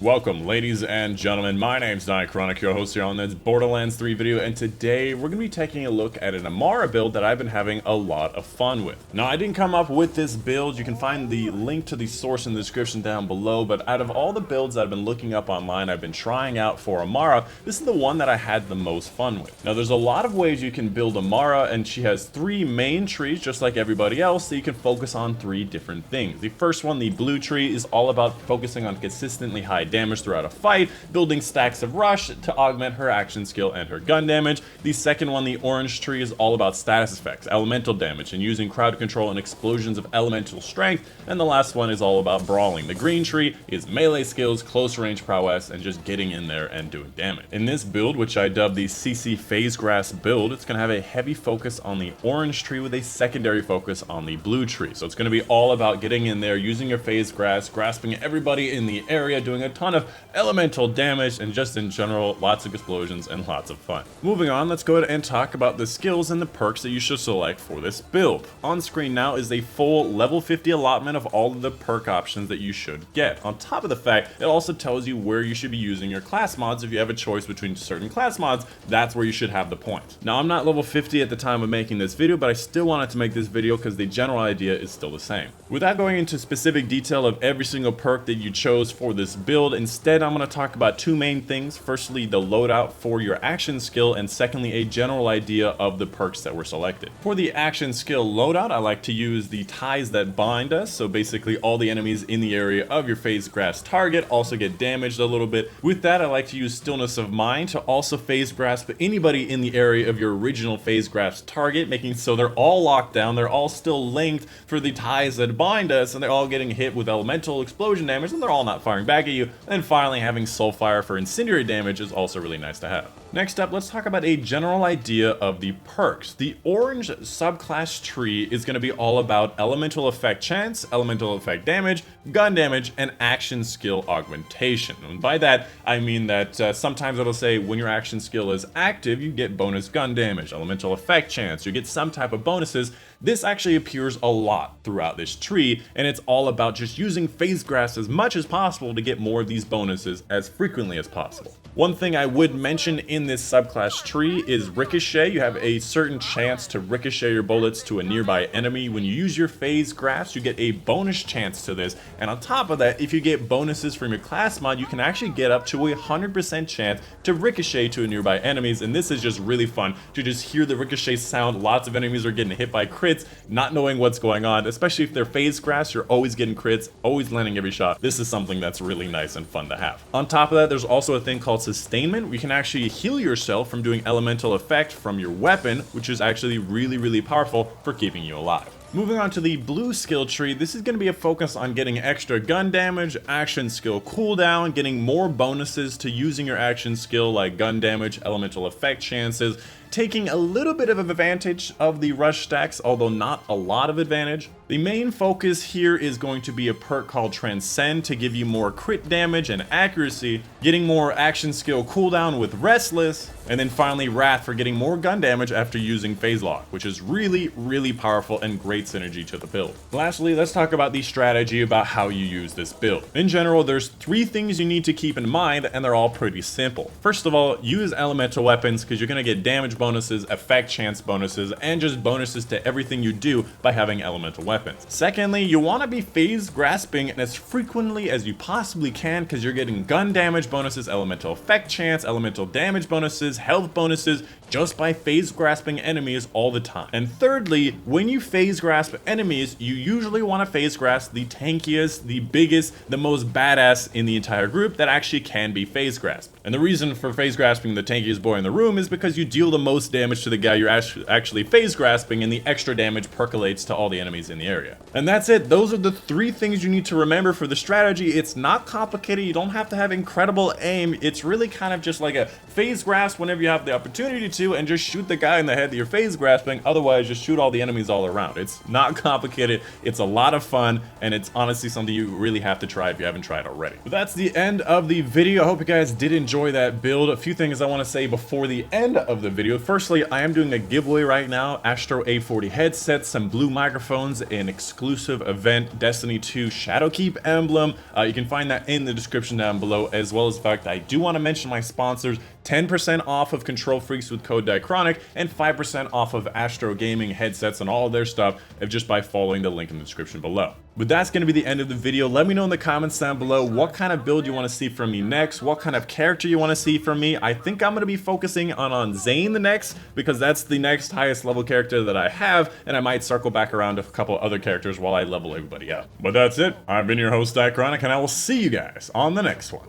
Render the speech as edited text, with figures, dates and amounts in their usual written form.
Welcome, ladies and gentlemen. My name's Dychronic, your host here on this Borderlands 3 video, and today we're going to be taking a look at an Amara build that I've been having a lot of fun with. Now, I didn't come up with this build. You can find the link to the source in the description down below, but out of all the builds that I've been looking up online, I've been trying out for Amara, this is the one that I had the most fun with. Now, there's a lot of ways you can build Amara, and she has 3 main trees, just like everybody else, so you can focus on 3 different things. The first one, the blue tree, is all about focusing on consistently high damage throughout a fight, building stacks of rush to augment her action skill and her gun damage. The second one, the orange tree, is all about status effects, elemental damage, and using crowd control and explosions of elemental strength. And the last one is all about brawling. The green tree is melee skills, close range prowess, and just getting in there and doing damage. In this build, which I dubbed the CC Phasegrasp build, it's going to have a heavy focus on the orange tree with a secondary focus on the blue tree. So it's going to be all about getting in there, using your Phasegrasp, grasping everybody in the area, doing a ton of elemental damage, and just in general, lots of explosions and lots of fun. Moving on, let's go ahead and talk about the skills and the perks that you should select for this build. On screen now is a full level 50 allotment of all of the perk options that you should get. On top of the fact, it also tells you where you should be using your class mods. If you have a choice between certain class mods, that's where you should have the points. Now, I'm not level 50 at the time of making this video, but I still wanted to make this video because the general idea is still the same. Without going into specific detail of every single perk that you chose for this build, instead I'm going to talk about 2 main things. Firstly, the loadout for your action skill, and secondly, a general idea of the perks that were selected. For the action skill loadout, I like to use the ties that bind us, so basically all the enemies in the area of your Phasegrasp target also get damaged a little bit. With that, I like to use stillness of mind to also Phasegrasp anybody in the area of your original Phasegrasp target, making so they're all locked down, they're all still linked for the ties that bind us, and they're all getting hit with elemental explosion damage, and they're all not firing back at you. And finally, having Soulfire for incendiary damage is also really nice to have. Next up, let's talk about a general idea of the perks. The orange subclass tree is going to be all about elemental effect chance, elemental effect damage, gun damage, and action skill augmentation. And by that, I mean that sometimes it'll say when your action skill is active, you get bonus gun damage, elemental effect chance, you get some type of bonuses. This actually appears a lot throughout this tree, and it's all about just using Phasegrasp as much as possible to get more of these bonuses as frequently as possible. One thing I would mention in this subclass tree is ricochet. You have a certain chance to ricochet your bullets to a nearby enemy. When you use your Phasegrasp, you get a bonus chance to this, and on top of that, if you get bonuses from your class mod, you can actually get up to a 100% chance to ricochet to nearby enemies, and this is just really fun to just hear the ricochet sound. Lots of enemies are getting hit by crits, not knowing what's going on, especially if they're Phasegrasp. You're always getting crits, always landing every shot. This is something that's really nice and fun to have. On top of that, there's also a thing called sustainment, where you can actually heal yourself from doing elemental effect from your weapon, which is actually really powerful for keeping you alive. Moving on to the blue skill tree, this is going to be a focus on getting extra gun damage, action skill cooldown, getting more bonuses to using your action skill like gun damage, elemental effect chances, taking a little bit of advantage of the rush stacks, although not a lot of advantage. The main focus here is going to be a perk called Transcend to give you more crit damage and accuracy, getting more action skill cooldown with Restless, and then finally Wrath for getting more gun damage after using Phase Lock, which is really powerful and great synergy to the build. Lastly, let's talk about the strategy about how you use this build. In general, there's 3 things you need to keep in mind, and they're all pretty simple. First of all, use elemental weapons because you're going to get damage bonuses, effect chance bonuses, and just bonuses to everything you do by having elemental weapons. Secondly, you want to be phase grasping as frequently as you possibly can because you're getting gun damage bonuses, elemental effect chance, elemental damage bonuses, health bonuses just by phase grasping enemies all the time. And thirdly, when you phase grasp enemies, you usually want to phase grasp the tankiest, the biggest, the most badass in the entire group that actually can be phase grasped. And the reason for phase grasping the tankiest boy in the room is because you deal the most damage to the guy you're actually phase grasping, and the extra damage percolates to all the enemies in the area. And that's it. Those are the 3 things you need to remember for the strategy. It's not complicated. You don't have to have incredible aim. It's really kind of just like a phase grasp whenever you have the opportunity to and just shoot the guy in the head that you're phase grasping. Otherwise, just shoot all the enemies all around. It's not complicated. It's a lot of fun, and it's honestly something you really have to try if you haven't tried already. But that's the end of the video. I hope you guys did enjoy that build. A few things I want to say before the end of the video. Firstly, I am doing a giveaway right now. Astro A40 headset, some blue microphones, an exclusive event, Destiny 2 Shadowkeep emblem. You can find that in the description down below, as well as the fact that I do want to mention my sponsors. 10% off of Kontrol Freeks with code Dychronic, and 5% off of Astro Gaming headsets and all of their stuff just by following the link in the description below. But that's going to be the end of the video. Let me know in the comments down below what kind of build you want to see from me next, what kind of character you want to see from me. I think I'm going to be focusing on Zane the next, because that's the next highest level character that I have, and I might circle back around to a couple other characters while I level everybody up. But that's it. I've been your host Dychronic, and I will see you guys on the next one.